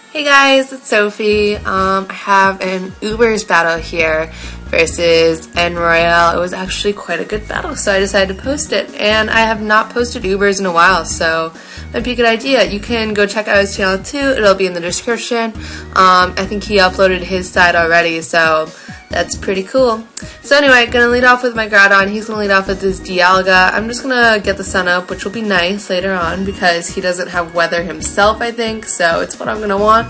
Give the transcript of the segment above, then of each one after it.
Hey guys, it's Sophie. I have an Ubers battle here versus N Royale. It was actually quite a good battle, so I decided to post it. And I have not posted Ubers in a while, so it might be a good idea. You can go check out his channel too. It'll be in the description. I think he uploaded his side already, so that's pretty cool. So anyway, gonna lead off with my Groudon. He's gonna lead off with this Dialga. I'm just gonna get the sun up, which will be nice later on because he doesn't have weather himself, I think, so it's what I'm gonna want.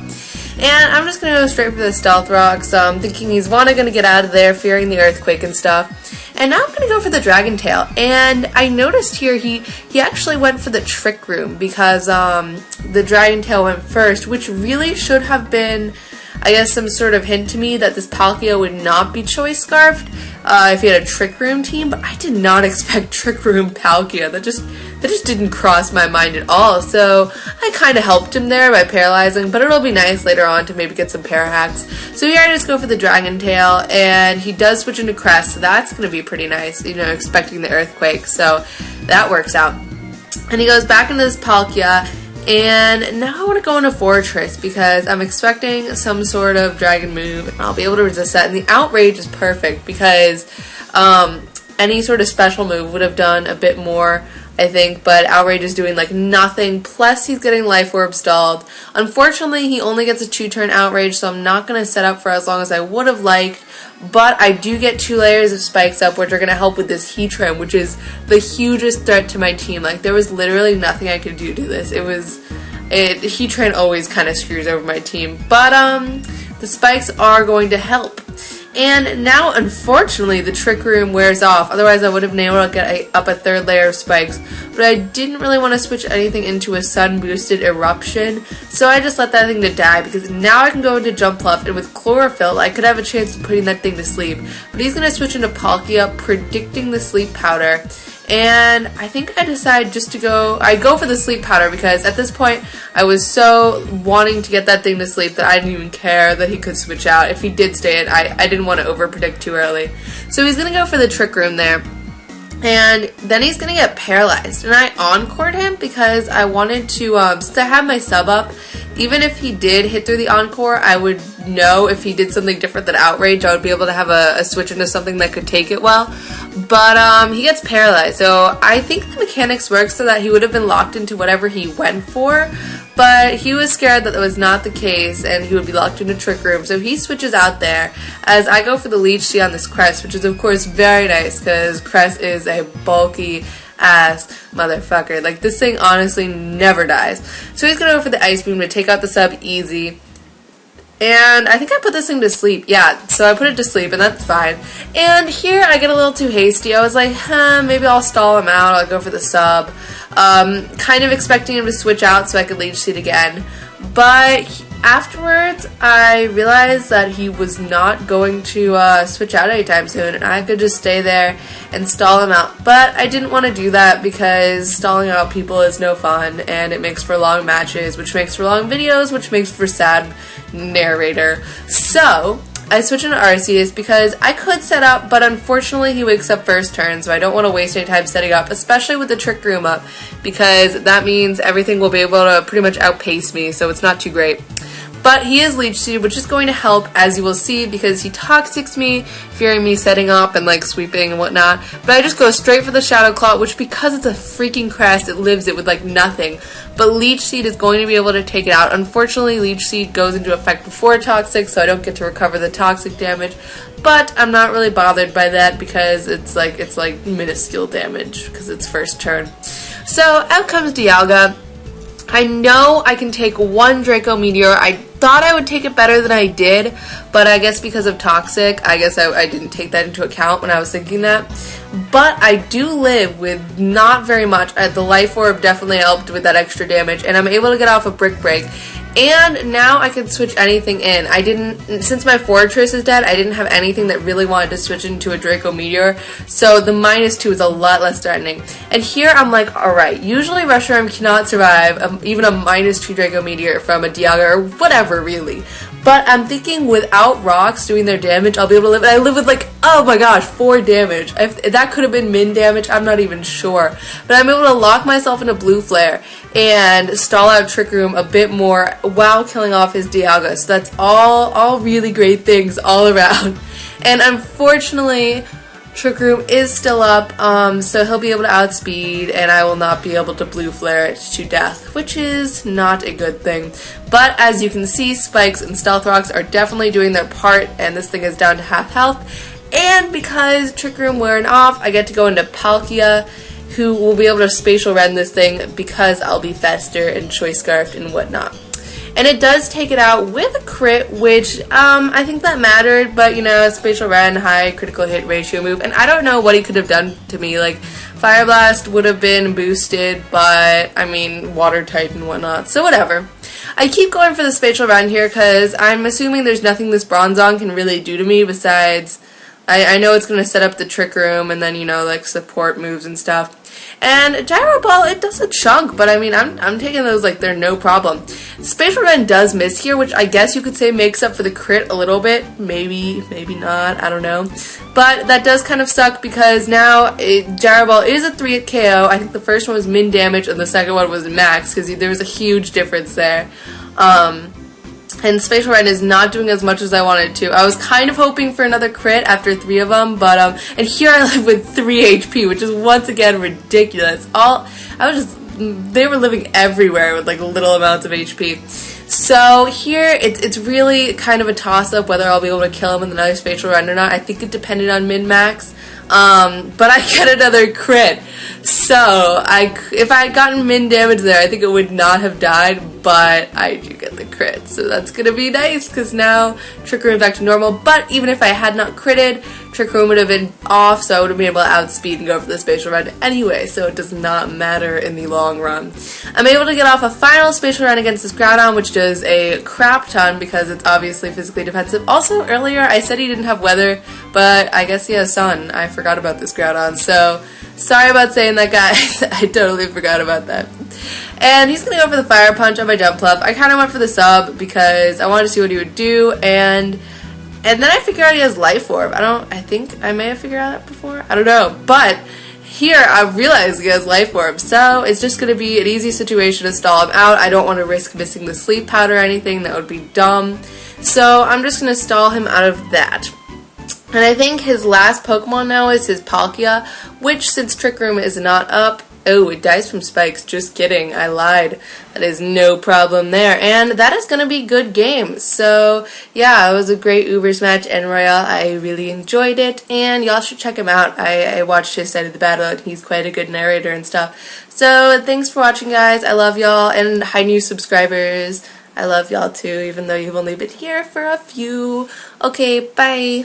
And I'm just gonna go straight for the Stealth Rock, so I'm thinking he's gonna get out of there, fearing the Earthquake and stuff. And now I'm gonna go for the Dragon Tail. And I noticed here he actually went for the Trick Room because the Dragon Tail went first, which really should have been, I guess, some sort of hint to me that this Palkia would not be Choice Scarfed if he had a Trick Room team, but I did not expect Trick Room Palkia. That just didn't cross my mind at all, so I kind of helped him there by paralyzing, but it'll be nice later on to maybe get some para hacks. So here I just go for the Dragon Tail, and he does switch into Crest, so that's going to be pretty nice, you know, expecting the Earthquake, so that works out. And he goes back into this Palkia, and now I want to go into Fortress because I'm expecting some sort of dragon move and I'll be able to resist that. And the Outrage is perfect because any sort of special move would have done a bit more, I think, but Outrage is doing like nothing, plus he's getting Life Orb stalled. Unfortunately, he only gets a 2-turn Outrage, so I'm not going to set up for as long as I would have liked, but I do get 2 layers of spikes up, which are going to help with this Heatran, which is the hugest threat to my team. Like, there was literally nothing I could do to this. Heatran always kind of screws over my team, but the spikes are going to help. And now, unfortunately, the Trick Room wears off. Otherwise, I would have been able to get up a 3rd layer of spikes. But I didn't really want to switch anything into a sun-boosted Eruption, so I just let that thing to die, because now I can go into Jumpluff, and with Chlorophyll, I could have a chance of putting that thing to sleep. But he's going to switch into Palkia, predicting the Sleep Powder. And I think I decide just to go for the Sleep Powder because at this point I was so wanting to get that thing to sleep that I didn't even care that he could switch out. If he did stay in, I didn't want to over predict too early. So he's going to go for the Trick Room there. And then he's going to get paralyzed. And I encored him because I wanted to, since I have my sub up, even if he did hit through the Encore, I would know if he did something different than Outrage, I would be able to have a switch into something that could take it well. But he gets paralyzed, so I think the mechanics work so that he would have been locked into whatever he went for, but he was scared that was not the case and he would be locked into Trick Room, so he switches out there as I go for the Leech Seed on this Crest, which is of course very nice because Crest is a bulky ass motherfucker. Like, this thing honestly never dies. So he's gonna go for the Ice Beam to take out the sub easy. And I think I put this thing to sleep. Yeah, so I put it to sleep, and that's fine. And here I get a little too hasty. I was like, maybe I'll stall him out. I'll go for the sub. Kind of expecting him to switch out so I could Leech Seed again. But afterwards, I realized that he was not going to switch out anytime soon, and I could just stay there and stall him out. But I didn't want to do that because stalling out people is no fun, and it makes for long matches, which makes for long videos, which makes for sad narrator. So I switch into Arceus because I could set up, but unfortunately he wakes up first turn, so I don't want to waste any time setting up, especially with the Trick Room up, because that means everything will be able to pretty much outpace me, so it's not too great. But he is Leech Seed, which is going to help, as you will see, because he Toxics me, fearing me setting up and like sweeping and whatnot. But I just go straight for the Shadow Claw, which because it's a freaking Crest, it lives it with like nothing. But Leech Seed is going to be able to take it out. Unfortunately, Leech Seed goes into effect before Toxic, so I don't get to recover the Toxic damage. But I'm not really bothered by that because it's like minuscule damage because it's first turn. So out comes Dialga. I know I can take 1 Draco Meteor. I thought I would take it better than I did, but I guess because of Toxic, I guess I didn't take that into account when I was thinking that. But I do live with not very much. The Life Orb definitely helped with that extra damage, and I'm able to get off a Brick Break. And now I can switch anything in. Since my Fortress is dead, I didn't have anything that really wanted to switch into a Draco Meteor, so the -2 is a lot less threatening. And here I'm like, alright, usually Reshiram cannot survive even a -2 Draco Meteor from a Dialga or whatever, really. But I'm thinking without rocks doing their damage, I'll be able to live, and I live with like Oh my gosh, 4 damage. That could have been min damage, I'm not even sure. But I'm able to lock myself in a blue flare and stall out Trick Room a bit more while killing off his Dialga. So that's all really great things all around. And unfortunately, Trick Room is still up, so he'll be able to outspeed, and I will not be able to blue flare it to death, which is not a good thing. But as you can see, Spikes and Stealth Rocks are definitely doing their part, and this thing is down to half health. And because Trick Room wearing off, I get to go into Palkia, who will be able to spatial rend this thing because I'll be faster and Choice Scarfed and whatnot. And it does take it out with a crit, which I think that mattered, but you know, spatial rend, high critical hit ratio move, and I don't know what he could have done to me. Like, Fire Blast would have been boosted, but I mean, water type and whatnot, so whatever. I keep going for the spatial rend here because I'm assuming there's nothing this Bronzong can really do to me besides, I know it's going to set up the Trick Room and then, you know, like support moves and stuff. And Gyro Ball, it does a chunk, but I mean, I'm taking those like they're no problem. Spatial Rend does miss here, which I guess you could say makes up for the crit a little bit. Maybe not, I don't know. But that does kind of suck because now Gyro Ball is a 3-hit KO. I think the first one was min damage and the second one was max because there was a huge difference there. And Spatial Rend is not doing as much as I wanted to. I was kind of hoping for another crit after 3 of them, but, and here I live with 3 HP, which is once again ridiculous. They were living everywhere with like little amounts of HP. So here, it's really kind of a toss-up whether I'll be able to kill him with another Spatial Rend or not. I think it depended on min-max, but I get another crit. So, if I had gotten min damage there, I think it would not have died, but I do get the crit. So that's going to be nice, because now Trick Room is back to normal. But even if I had not critted, Trick Room would have been off, so I would have been able to outspeed and go for the Spatial Rend anyway, so it does not matter in the long run. I'm able to get off a final Spatial Rend against this Groudon, which does a crap ton, because it's obviously physically defensive. Also, earlier I said he didn't have weather, but I guess he has sun. I forgot about this Groudon, so sorry about saying that, guys. I totally forgot about that. And he's going to go for the Fire Punch on my Jumpluff. I kind of went for the sub because I wanted to see what he would do, and then I figured out he has Life Orb. I think I may have figured out that before. I don't know. But here I realized he has Life Orb, so it's just going to be an easy situation to stall him out. I don't want to risk missing the Sleep Powder or anything. That would be dumb. So I'm just going to stall him out of that. And I think his last Pokemon now is his Palkia, which, since Trick Room is not up, oh, it dies from spikes. Just kidding. I lied. That is no problem there. And that is going to be good game. So, yeah, it was a great Ubers match, and Royale, I really enjoyed it. And y'all should check him out. I watched his side of the battle, and he's quite a good narrator and stuff. So, thanks for watching, guys. I love y'all. And hi, new subscribers. I love y'all, too, even though you've only been here for a few. Okay, bye.